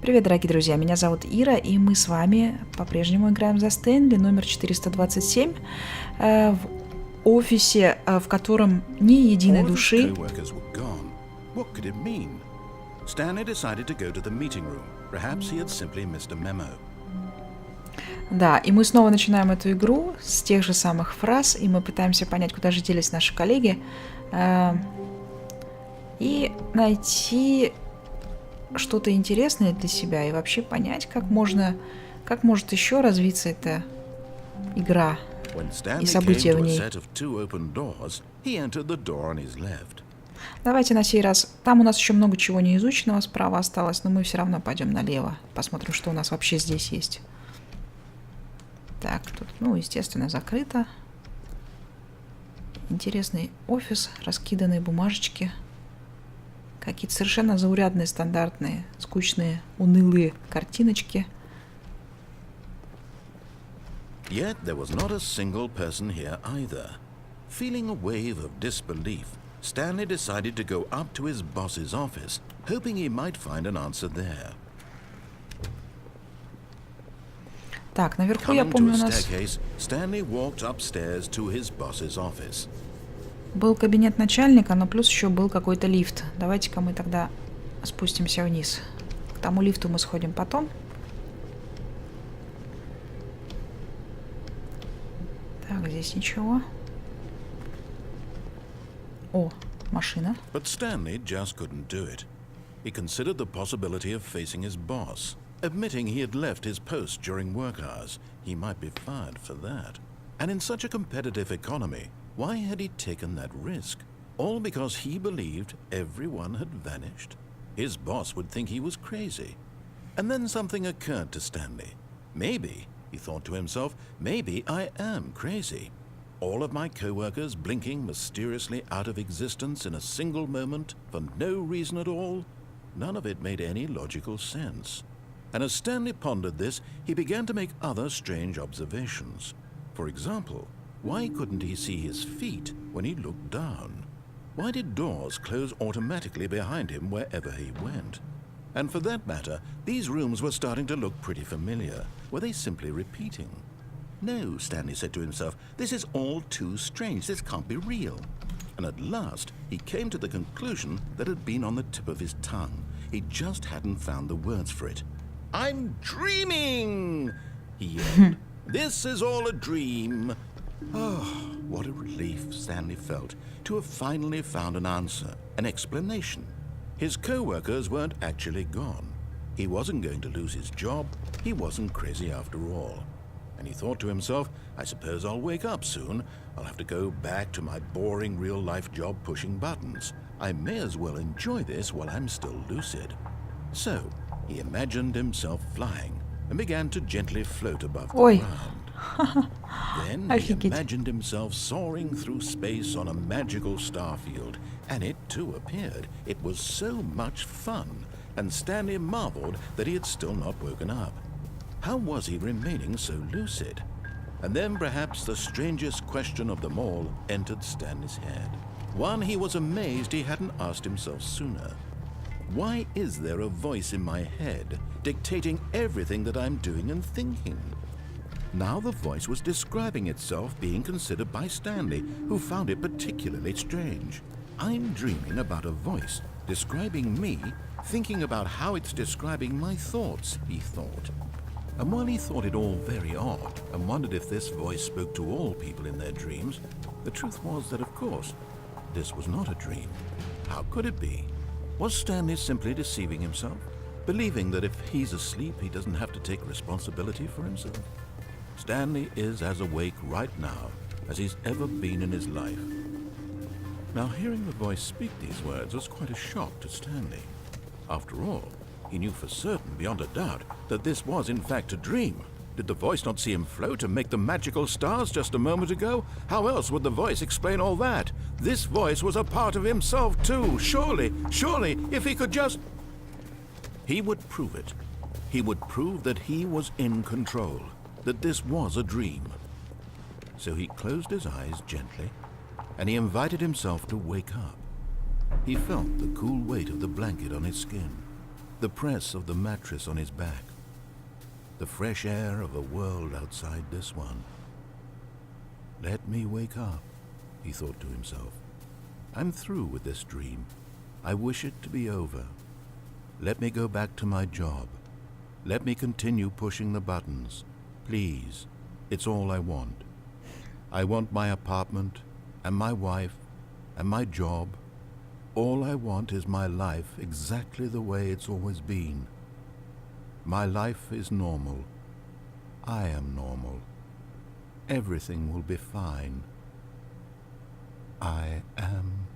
Привет, дорогие друзья, меня зовут Ира, и мы с вами по-прежнему играем за Стэнли, номер 427, в офисе, в котором ни единой All of his души. co-workers were gone. What could it mean? Stanley decided to go to the meeting room. Perhaps he had simply missed a memo. Да, и мы снова начинаем эту игру с тех же самых фраз, и мы пытаемся понять, куда же делись наши коллеги, и найти что-то интересное для себя, и вообще понять, как может еще развиться эта игра When и Stanley came события в to a ней. set of two open doors, he entered the door on his left. Давайте на сей раз. Там у нас еще много чего не изученного справа осталось, но мы все равно пойдем налево. Посмотрим, что у нас вообще здесь есть. Так, тут, естественно, закрыто. Интересный офис, раскиданные бумажечки. Какие-то совершенно заурядные, стандартные, скучные, унылые картиночки. Yet there was not a single person here either. Feeling a wave of disbelief, Stanley decided to go up to his boss's office, hoping he might find an answer there. Так, наверху, я Coming to помню, a у нас staircase, Stanley walked upstairs to his boss's office. был кабинет начальника, но плюс еще был какой-то лифт. Давайте-ка мы тогда спустимся вниз. К тому лифту мы сходим потом. Так, здесь ничего. О, машина. But Stanley just couldn't do it. He considered the possibility of facing his boss. Admitting he had left his post during work hours, he might be fired for that. And in such a competitive economy, why had he taken that risk? All because he believed everyone had vanished? His boss would think he was crazy. And then something occurred to Stanley. Maybe, he thought to himself, maybe I am crazy. All of my co-workers blinking mysteriously out of existence in a single moment for no reason at all? None of it made any logical sense. And as Stanley pondered this, he began to make other strange observations. For example, why couldn't he see his feet when he looked down? Why did doors close automatically behind him wherever he went? And for that matter, these rooms were starting to look pretty familiar. Were they simply repeating? No, Stanley said to himself, this is all too strange. This can't be real. And at last, he came to the conclusion that had been on the tip of his tongue. He just hadn't found the words for it. I'm dreaming, he yelled. This is all a dream. Oh, what a relief Stanley felt to have finally found an answer, an explanation. His co-workers weren't actually gone. He wasn't going to lose his job. He wasn't crazy after all. And he thought to himself, I suppose I'll wake up soon. I'll have to go back to my boring real-life job pushing buttons. I may as well enjoy this while I'm still lucid. So, he imagined himself flying and began to gently float above the Ой. ground. Then he Офигеть. imagined himself soaring through space on a magical starfield, and it too appeared. It was so much fun, and Stanley marveled that he had still not woken up. How was he remaining so lucid? And then perhaps the strangest question of them all entered Stanley's head. One he was amazed he hadn't asked himself sooner. Why is there a voice in my head dictating everything that I'm doing and thinking? Now the voice was describing itself being considered by Stanley, who found it particularly strange. I'm dreaming about a voice describing me, thinking about how it's describing my thoughts, he thought. And while he thought it all very odd and wondered if this voice spoke to all people in their dreams, the truth was that, of course, this was not a dream. How could it be? Was Stanley simply deceiving himself, believing that if he's asleep, he doesn't have to take responsibility for himself? Stanley is as awake right now as he's ever been in his life. Now, hearing the voice speak these words was quite a shock to Stanley. After all, he knew for certain, beyond a doubt, that this was in fact a dream. Did the voice not see him float and make the magical stars just a moment ago? How else would the voice explain all that? This voice was a part of himself too. Surely, if he could just... He would prove it. He would prove that he was in control, that this was a dream. So he closed his eyes gently, and he invited himself to wake up. He felt the cool weight of the blanket on his skin. the press of the mattress on his back, the fresh air of a world outside this one. Let me wake up, he thought to himself. I'm through with this dream. I wish it to be over. Let me go back to my job. Let me continue pushing the buttons. Please, it's all I want. I want my apartment, and my wife, and my job. All I want is my life exactly the way it's always been. My life is normal. I am normal. Everything will be fine. I am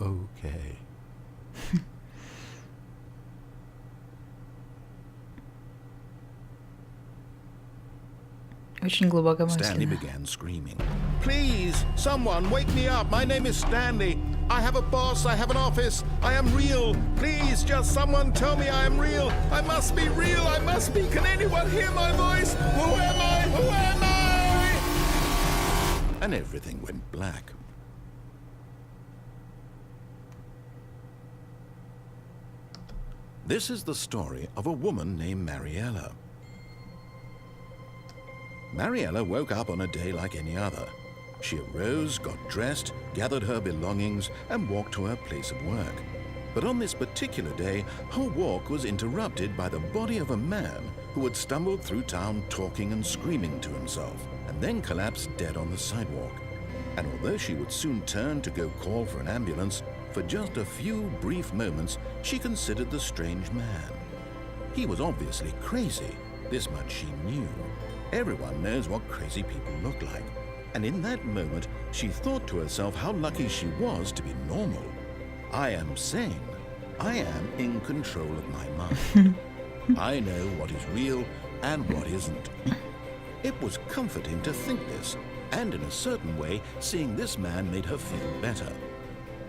okay. Очень Stanley глубокомысленно. began screaming. Please, someone, wake me up. My name is Stanley. I have a boss. I have an office. I am real. Please, just someone tell me I am real. I must be real. I must be. Can anyone hear my voice? Who am I? Who am I? And everything went black. This is the story of a woman named Mariella. Mariella woke up on a day like any other. She arose, got dressed, gathered her belongings, and walked to her place of work. But on this particular day, her walk was interrupted by the body of a man who had stumbled through town talking and screaming to himself, and then collapsed dead on the sidewalk. And although she would soon turn to go call for an ambulance, for just a few brief moments, she considered the strange man. He was obviously crazy. This much she knew. Everyone knows what crazy people look like. And in that moment, she thought to herself how lucky she was to be normal. I am sane. I am in control of my mind. I know what is real and what isn't. It was comforting to think this, and in a certain way, seeing this man made her feel better.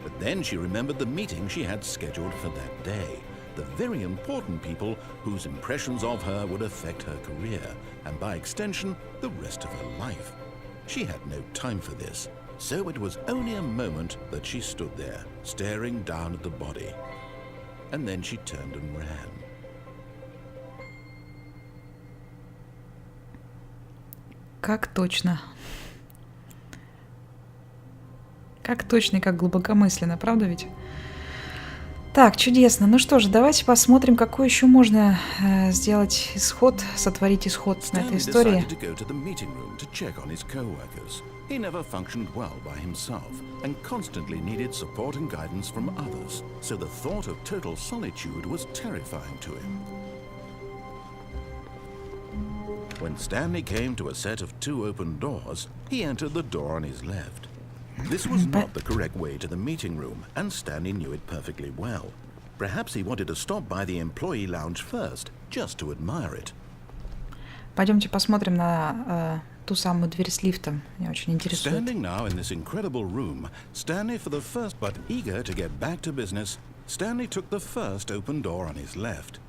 But then she remembered the meeting she had scheduled for that day. The very important people whose impressions of her would affect her career, and by extension, the rest of her life. She had no time for this, so it was only a moment that she stood there, staring down at the body. And then she turned and ran. Как точно. Как точно и как глубокомысленно, правда ведь? Так, чудесно. Ну что же, давайте посмотрим, какой еще можно сделать исход, сотворить исход на этой истории. He never functioned well by himself and constantly needed support and guidance from others, so the thought of total solitude was terrifying to him. When Stanley came to a set of 2 open doors, he entered the door on his left. This was not the correct way to the meeting room, and Stanley knew it perfectly well. Perhaps he wanted to stop by the employee lounge first, just to admire it. Пойдемте посмотрим на ту самую дверь с лифтом. Меня очень интересует. Standing now in this incredible room, Stanley, for the first but eager to get back to business, Stanley took the first open door on his left.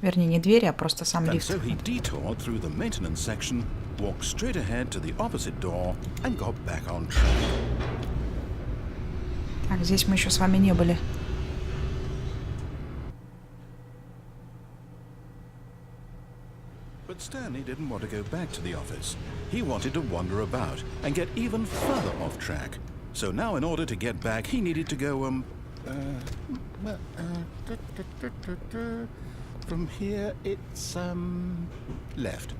Вернее, не двери, а просто сам And лифт. so he detoured through the maintenance section, walked straight ahead to the opposite door, and got back on track. Так, здесь мы еще с вами не были. But Stanley didn't want to go back to the office. He wanted to wander about and get even further off track. So now in order to get back, he needed to go, from here it's, left.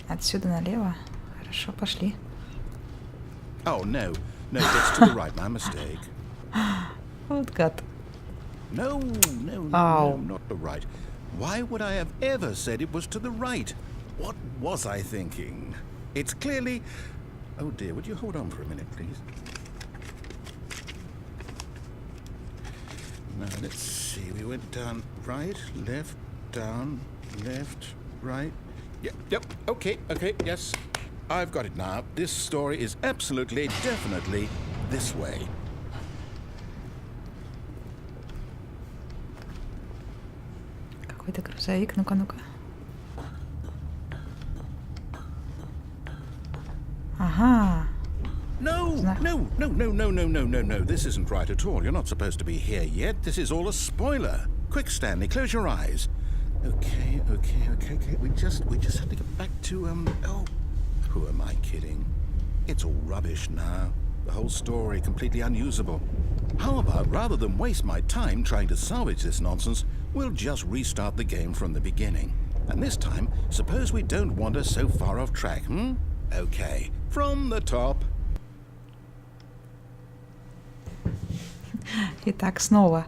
Отсюда налево. Хорошо, пошли. Oh, no, it's to the right, my mistake. Вот гад. No, Ow. not the right. Why would I have ever said it was to the right? What was I thinking? It's clearly... Oh dear, would you hold on for a minute, please? Now, let's see. We went down right, left, down, left, right. Yep, okay, yes. I've got it now. This story is absolutely, definitely this way. Какой-то грузовик. Ну-ка, ну-ка. Ага. No, No, no, no, no, no, no, no, no. This isn't right at all. You're not supposed to be here yet. This is all a spoiler. Quick, Stanley, close your eyes. Okay. We just have to get back to, oh, who am I kidding? It's all rubbish now. The whole story completely unusable. How about, rather than waste my time trying to salvage this nonsense, we'll just restart the game from the beginning. And this time, suppose we don't wander so far off track, hmm? Okay, from the top. Итак, снова.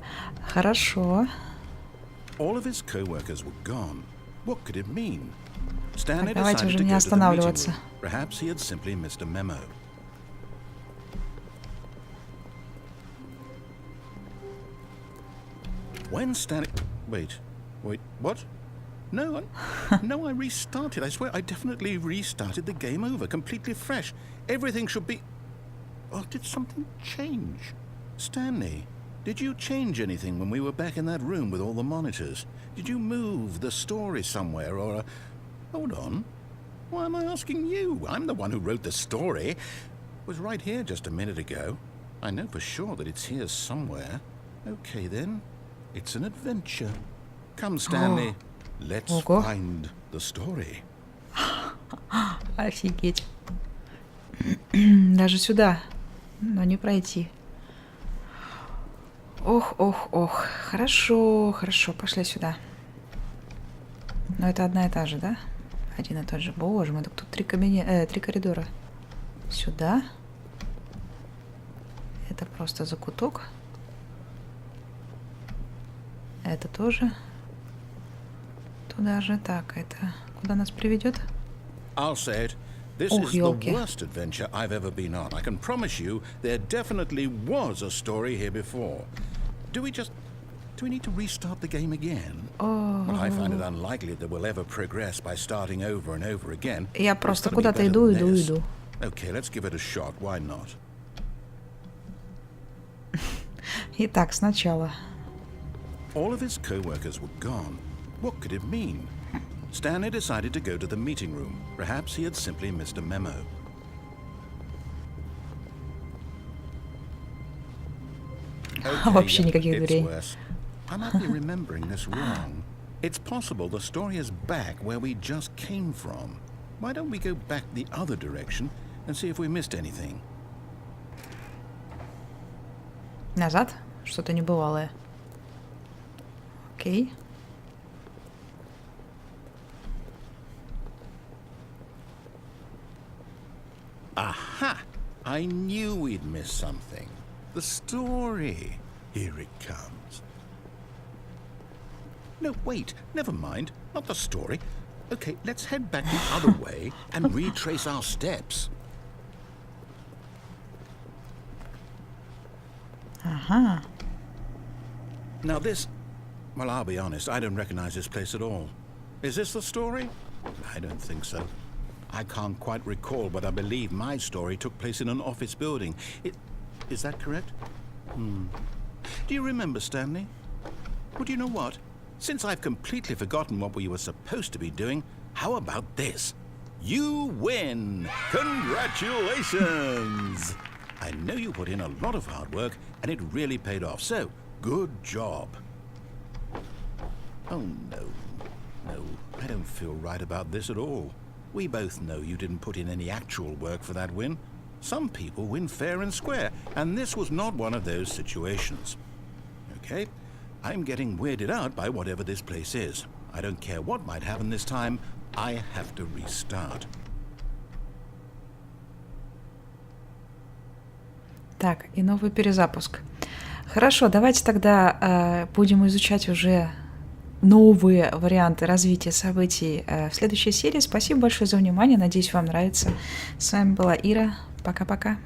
Хорошо. All of his co-workers were gone. What could it mean? Stanley Давайте decided уже to не go to the meeting останавливаться. room. Perhaps he had simply missed a memo. When Stanley... Wait, what? No, no, I restarted. I swear, I definitely restarted the game over, completely fresh. Everything should be... Oh, did something change? Stanley, did you change anything when we were back in that room with all the monitors? Did you move the story somewhere, or... Hold on. Why am I asking you? I'm the one who wrote the story. It was right here just a minute ago. I know for sure that it's here somewhere. Okay, then. It's an adventure. Come, Stanley. Let's Ого. find the story. Офигеть. Даже сюда. Но не пройти. Ох. Хорошо. Пошли сюда. Но это одна и та же, да? Один и тот же. Боже мой, так тут три коридора. Сюда. Это просто закуток. Это тоже. Туда же. Так, это куда нас приведет? I'll say it. This Oh, is the ёлки. worst adventure I've ever been on. I can promise you there definitely was a story here before. Do we need to restart the game again? Well, I find it unlikely that we'll ever progress by starting over and over again. Я But it's просто gotta be куда-то better иду. than this. Okay, let's give it a shot. Why not? Итак, сначала. All of his co-workers were gone. What could it mean? Stanley decided to go to the meeting room. Perhaps he had simply missed a memo. Вообще никаких it's дверей. worse. I might be remembering this wrong. It's possible the story is back where we just came from. Why don't we go back the other direction and see if we missed anything? Назад? Что-то небывалое. Окей. Aha! I knew we'd missed something. The story. Here it comes. No, wait. Never mind. Not the story. Okay, let's head back the other way and retrace our steps. Ага. Now this... Well, I'll be honest. I don't recognize this place at all. Is this the story? I don't think so. I can't quite recall, but I believe my story took place in an office building. Is that correct? Do you remember, Stanley? Well, do you know what? Since I've completely forgotten what we were supposed to be doing, how about this? You win! Congratulations! I know you put in a lot of hard work, and it really paid off, so good job. Oh, no. No, I don't feel right about this at all. We both know you didn't put in any actual work for that win. Some people win fair and square, and this was not one of those situations. Okay, I'm getting weirded out by whatever this place is. I don't care what might happen this time, I have to restart. Так, и новый перезапуск. Хорошо, давайте тогда будем изучать уже новые варианты развития событий в следующей серии. Спасибо большое за внимание. Надеюсь, вам нравится. С вами была Ира. Пока-пока.